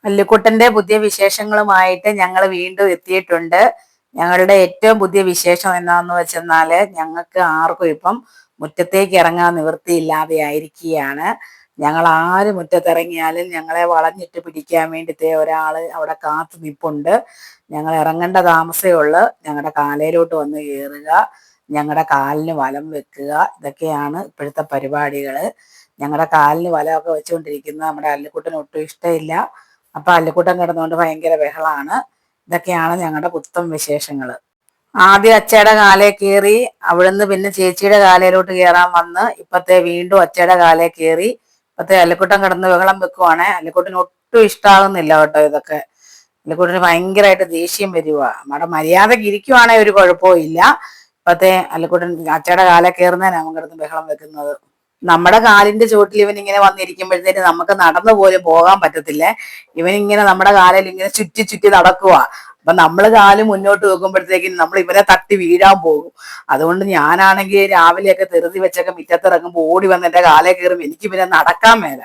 അല്ലിക്കുട്ടന്റെ പുതിയ വിശേഷങ്ങളുമായിട്ട് ഞങ്ങൾ വീണ്ടും എത്തിയിട്ടുണ്ട്. ഞങ്ങളുടെ ഏറ്റവും പുതിയ വിശേഷം എന്താണെന്ന് വെച്ചെന്നാല് ഞങ്ങൾക്ക് ആർക്കും ഇപ്പം മുറ്റത്തേക്ക് ഇറങ്ങാൻ നിവൃത്തിയില്ലാതെ ആയിരിക്കുകയാണ്. ഞങ്ങൾ ആര് മുറ്റത്തിറങ്ങിയാലും ഞങ്ങളെ വളഞ്ഞിട്ട് പിടിക്കാൻ വേണ്ടിയിട്ട് ഒരാള് അവിടെ കാത്തു നിപ്പുണ്ട്. ഞങ്ങൾ ഇറങ്ങേണ്ട താമസമേ ഉള്ളൂ. ഞങ്ങളുടെ കാലയിലോട്ട് വന്ന് കയറുക, ഞങ്ങളുടെ കാലിന് വലം വെക്കുക, ഇതൊക്കെയാണ് ഇപ്പോഴത്തെ പരിപാടികൾ. ഞങ്ങളുടെ കാലിന് വലമൊക്കെ വെച്ചുകൊണ്ടിരിക്കുന്നത് നമ്മുടെ അല്ലിക്കുട്ടന് ഒട്ടും ഇഷ്ടമില്ല. അപ്പൊ അല്ലിക്കുട്ടൻ കിടന്നുകൊണ്ട് ഭയങ്കര ബഹളമാണ്. ഇതൊക്കെയാണ് ഞങ്ങളുടെ പുത്തൻ വിശേഷങ്ങൾ. ആദ്യം അച്ചയുടെ കാലേ കയറി, അവിടുന്ന് പിന്നെ ചേച്ചിയുടെ കാലയിലോട്ട് കയറാൻ വന്ന് ഇപ്പത്തെ വീണ്ടും അച്ചയുടെ കാലേ കയറി. ഇപ്പത്തെ അല്ലിക്കുട്ടൻ കിടന്ന് ബഹളം വെക്കുവാണേ. അല്ലിക്കുട്ടന് ഒട്ടും ഇഷ്ടാകുന്നില്ല കേട്ടോ ഇതൊക്കെ. അല്ലിക്കുട്ടന് ഭയങ്കരമായിട്ട് ദേഷ്യം വരുക. നമ്മുടെ മര്യാദക്ക് ഇരിക്കുവാണെങ്കിൽ ഒരു കുഴപ്പവും ഇല്ല. ഇപ്പത്തെ അല്ലിക്കുട്ടൻ അച്ചയുടെ കാലേ കയറുന്നതിനാണ് അവൻ കിടന്ന് ബഹളം വെക്കുന്നത്. നമ്മുടെ കാലിന്റെ ചുവട്ടിൽ ഇവൻ ഇങ്ങനെ വന്നിരിക്കുമ്പോഴത്തേന് നമുക്ക് നടന്നു പോലും പോകാൻ പറ്റത്തില്ലേ. ഇവനിങ്ങനെ നമ്മുടെ കാലിൽ ഇങ്ങനെ ചുറ്റി ചുറ്റി നടക്കുക. അപ്പൊ നമ്മള് കാല് മുന്നോട്ട് വെക്കുമ്പോഴത്തേക്കും നമ്മൾ ഇവനെ തട്ടി വീഴാൻ പോകും. അതുകൊണ്ട് ഞാനാണെങ്കിൽ രാവിലെയൊക്കെ തെറുതി വെച്ചൊക്കെ മുറ്റത്തിറങ്ങുമ്പോൾ ഓടി വന്ന് എന്റെ കാലേ കയറും. എനിക്ക് പിന്നെ നടക്കാൻ മേല.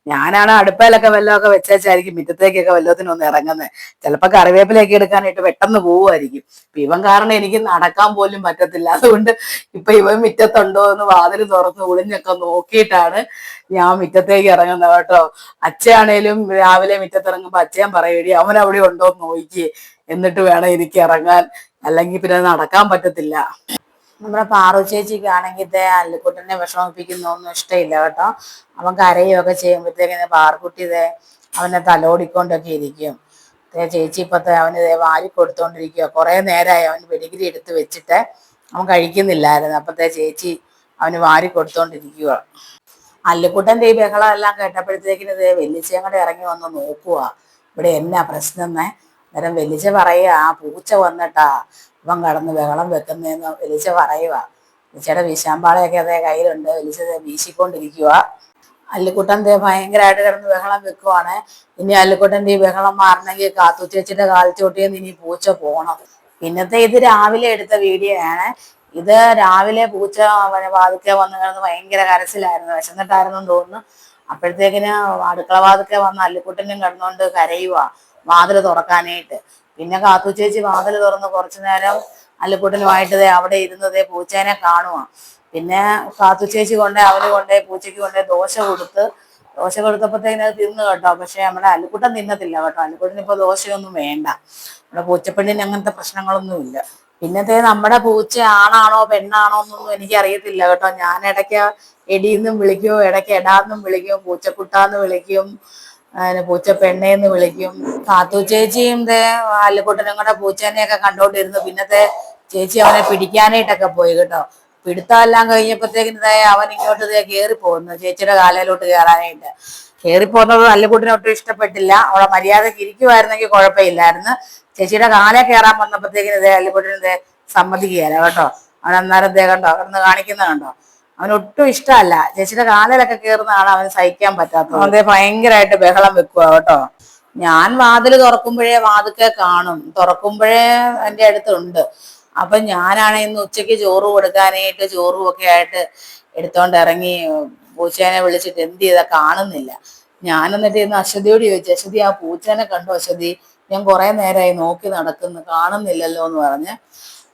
ഞാനാണ് അടുപ്പയിലൊക്കെ വല്ലതൊക്കെ വെച്ചായിരിക്കും മുറ്റത്തേക്കൊക്കെ വല്ലത്തിനൊന്ന് ഇറങ്ങുന്നത്. ചിലപ്പോൾ കറിവേപ്പിലൊക്കെ എടുക്കാനായിട്ട് പെട്ടെന്ന് പോവുമായിരിക്കും. ഇവൻ കാരണം എനിക്ക് നടക്കാൻ പോലും പറ്റത്തില്ല. അതുകൊണ്ട് ഇപ്പൊ ഇവൻ മുറ്റത്തുണ്ടോ എന്ന് വാതിൽ തുറന്ന് ഒളിഞ്ഞൊക്കെ നോക്കിയിട്ടാണ് ഞാൻ മുറ്റത്തേക്ക് ഇറങ്ങുന്നത് കേട്ടോ. അച്ഛയാണേലും രാവിലെ മുറ്റത്തിറങ്ങുമ്പോ അച്ഛൻ പറയടി അവൻ അവിടെ ഉണ്ടോ എന്ന് നോക്കി, എന്നിട്ട് വേണം എനിക്ക് ഇറങ്ങാൻ, അല്ലെങ്കിൽ പിന്നെ നടക്കാൻ പറ്റത്തില്ല. നമ്മുടെ പാറു ചേച്ചിക്കാണെങ്കിൽ അല്ലിക്കുട്ടനെ വിഷമിപ്പിക്കുന്നൊന്നും ഇഷ്ടമില്ല കേട്ടോ. അവൻ കരയുകയൊക്കെ ചെയ്യുമ്പോഴത്തേക്കിന് പാറുക്കുട്ടി അവനെ തലോടിക്കൊണ്ടൊക്കെ ഇരിക്കും. ചേച്ചി ഇപ്പത്തെ അവന് വാരി കൊടുത്തോണ്ടിരിക്കുക. കുറെ നേരമായി അവന് പെഡിഗ്രി എടുത്ത് വെച്ചിട്ട് അവൻ കഴിക്കുന്നില്ലായിരുന്നു. അപ്പത്തെ ചേച്ചി അവന് വാരി കൊടുത്തോണ്ടിരിക്കുക. അല്ലിക്കുട്ടന്റെ ഈ ബഹളം എല്ലാം കേട്ടപ്പോഴത്തേക്കിന് വെല്ലിച്ചയും കൂടെ ഇറങ്ങി വന്ന് നോക്കുക ഇവിടെ എന്നാ പ്രശ്നം എന്നേ. അന്നേരം വെല്ലിച്ച പറയുക, ആ പൂച്ച വന്നിട്ടാ ഇവൻ കടന്ന് ബഹളം വെക്കുന്നതെന്ന് വെലിച്ച പറയുക. വെലിച്ചയുടെ വിശാമ്പാളയൊക്കെ കയ്യിലുണ്ട്. വെലിച്ച വീശിക്കൊണ്ടിരിക്കുക. അല്ലിക്കുട്ടൻ ഭയങ്കരമായിട്ട് കിടന്ന് ബഹളം വെക്കുവാണ്. ഇനി അല്ലിക്കുട്ടൻ്റെ ഈ ബഹളം മാറണമെങ്കിൽ കാത്തു ചേച്ചിയുടെ കാൽച്ചോട്ടിന്ന് ഇനി പൂച്ച പോകണം. പിന്നത്തെ ഇത് രാവിലെ എടുത്ത വീഡിയോ ആണ്. ഇത് രാവിലെ പൂച്ച വാതിക്കെ വന്ന് കിടന്ന് ഭയങ്കര കരച്ചിലായിരുന്നു. വിശന്നിട്ടായിരുന്നു തോന്നുന്നു. അപ്പോഴത്തേക്കിന് അടുക്കള വാതിക്കെ വന്ന് അല്ലിക്കുട്ടനും കിടന്നുകൊണ്ട് കരയുക വാതിൽ തുറക്കാനായിട്ട്. പിന്നെ കാത്തു ചേച്ചി വാതിൽ തുറന്ന് കുറച്ചു നേരം അല്ലിക്കുട്ടനുമായിട്ട് അവിടെ ഇരുന്നത് പൂച്ചേനെ കാണുക. പിന്നെ കാത്തു ചേച്ചി അവന് പൂച്ചയ്ക്ക് ദോശ കൊടുത്തപ്പോഴത്തേക്കിന് അത് തിന്നു കേട്ടോ. പക്ഷെ നമ്മുടെ അല്ലിക്കുട്ടൻ തിന്നത്തില്ല കേട്ടോ. അല്ലിക്കുട്ടന് ഇപ്പൊ ദോശയൊന്നും വേണ്ട. നമ്മുടെ പൂച്ചപ്പെണ്ണിന് അങ്ങനത്തെ പ്രശ്നങ്ങളൊന്നുമില്ല. പിന്നത്തെ നമ്മുടെ പൂച്ച ആണാണോ പെണ്ണാണോ എന്നൊന്നും എനിക്ക് അറിയത്തില്ല കേട്ടോ. ഞാൻ ഇടയ്ക്ക് എടീന്നും വിളിക്കും, ഇടയ്ക്ക് എടാന്നും വിളിക്കും, പൂച്ചക്കുട്ടാന്ന് വിളിക്കും, പൂച്ച പെണ്ണേന്ന് വിളിക്കും. കാത്തു ചേച്ചിയും അല്ലിക്കുട്ടനും കൂടെ പൂച്ചേനെയൊക്കെ കണ്ടോണ്ടിരുന്നു. പിന്നത്തെ ചേച്ചി അവനെ പിടിക്കാനായിട്ടൊക്കെ പോയി കേട്ടോ. പിടുത്തമെല്ലാം കഴിഞ്ഞപ്പോഴത്തേക്കിന് അവൻ ഇങ്ങോട്ട് കയറി പോകുന്നു ചേച്ചിയുടെ കാലയിലോട്ട് കയറാനായിട്ട്. കയറിപ്പോകുന്നത് അല്ലിക്കുട്ടന് ഒട്ടും ഇഷ്ടപ്പെട്ടില്ല. അവളെ മര്യാദക്ക് ഇരിക്കുമായിരുന്നെങ്കിൽ കുഴപ്പമില്ലായിരുന്നു. ചേച്ചിയുടെ കാലെ കയറാൻ വന്നപ്പോഴത്തേക്കിന് അല്ലിക്കുട്ടന് സമ്മതിക്കുകയല്ല കേട്ടോ. അവൻ അന്നേരം കണ്ടോ കിടന്ന് കാണിക്കുന്നത് കണ്ടോ. അവനൊട്ടും ഇഷ്ടമല്ല. ചേച്ചിയുടെ കാലിലൊക്കെ കയറുന്നതാണ് അവന് സഹിക്കാൻ പറ്റാത്തത്. അവൻ ഭയങ്കരമായിട്ട് ബഹളം വെക്കുക കേട്ടോ. ഞാൻ വാതിൽ തുറക്കുമ്പോഴേ വാതിക്കെ കാണും, തുറക്കുമ്പോഴേ എൻ്റെ അടുത്തുണ്ട്. അപ്പൊ ഞാനാണ് ഇന്ന് ഉച്ചയ്ക്ക് ചോറ് കൊടുക്കാനായിട്ട് ചോറും ഒക്കെ ആയിട്ട് എടുത്തോണ്ട് ഇറങ്ങി. പൂച്ചേനെ വിളിച്ചിട്ട് എന്ത് ചെയ്താ കാണുന്നില്ല. ഞാൻ എന്നിട്ട് ഇന്ന് അശ്വതിയോട് ചോദിച്ചു, അശ്വതി ആ പൂച്ചേനെ കണ്ടോ അശ്വതി, ഞാൻ കുറെ നേരമായി നോക്കി നടക്കുന്നു, കാണുന്നില്ലല്ലോ എന്ന് പറഞ്ഞ്.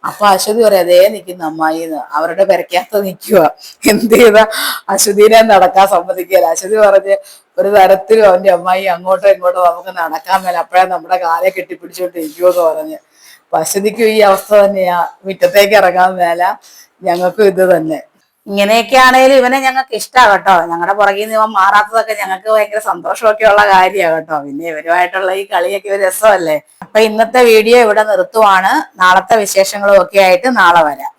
അപ്പൊ അശ്വതി പറയാം, അതേ നിൽക്കുന്നു അമ്മായിന്ന്. അവരുടെ പെരക്കകത്ത് നിൽക്കുക. എന്ത് ചെയ്താ അശ്വതിനെ നടക്കാൻ സമ്മതിക്കില്ല. അശ്വതി പറഞ്ഞ് ഒരു തരത്തിലും അവന്റെ അമ്മായി അങ്ങോട്ടോ ഇങ്ങോട്ടോ നമുക്ക് നടക്കാൻ മേല, അപ്പോഴേ നമ്മുടെ കാലെ കെട്ടിപ്പിടിച്ചോണ്ടിരിക്കുമെന്ന് പറഞ്ഞ്. അശ്വതിക്കും ഈ അവസ്ഥ തന്നെയാ. മുറ്റത്തേക്ക് ഇറങ്ങാൻ മേല. ഞങ്ങൾക്കും ഇത് തന്നെ. ഇങ്ങനെയൊക്കെ ആണെങ്കിലും ഇവനെ ഞങ്ങൾക്ക് ഇഷ്ടമാണ് കേട്ടോ. ഞങ്ങളുടെ പുറകിൽ നിന്ന് ഇവൻ മാറാത്തതൊക്കെ ഞങ്ങൾക്ക് ഭയങ്കര സന്തോഷമൊക്കെ ഉള്ള കാര്യമാണ് കേട്ടോ. പിന്നെ ഇവരുമായിട്ടുള്ള ഈ കളിയൊക്കെ ഒരു രസമല്ലേ. അപ്പൊ ഇന്നത്തെ വീഡിയോ ഇവിടെ നിർത്തുവാണ്. നാളത്തെ വിശേഷങ്ങളും ഒക്കെ ആയിട്ട് നാളെ വരാം.